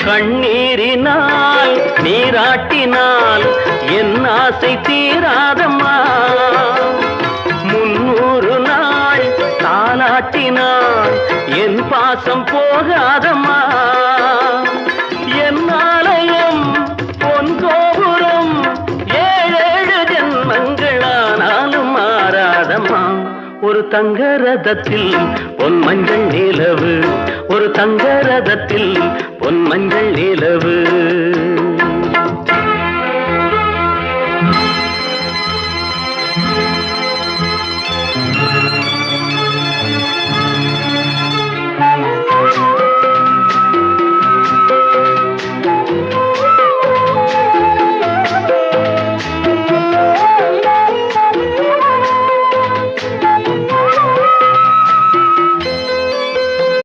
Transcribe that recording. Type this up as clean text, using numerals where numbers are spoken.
கண்ணீரினால் நீராட்டினால் என் ஆசை தீராதம்மா 300 நாள் தாலாட்டினால் என் பாசம் போகாதம்மா என் ஆலயம் பொன் கோபுரம் 7 ஜென்மங்களானாலும் மாறாதம்மா ஒரு தங்க ரதத்தில் பொன் மஞ்சள் நிலவு ஒரு தங்க ரதத்தில் பொன் மஞ்சள் நிலவு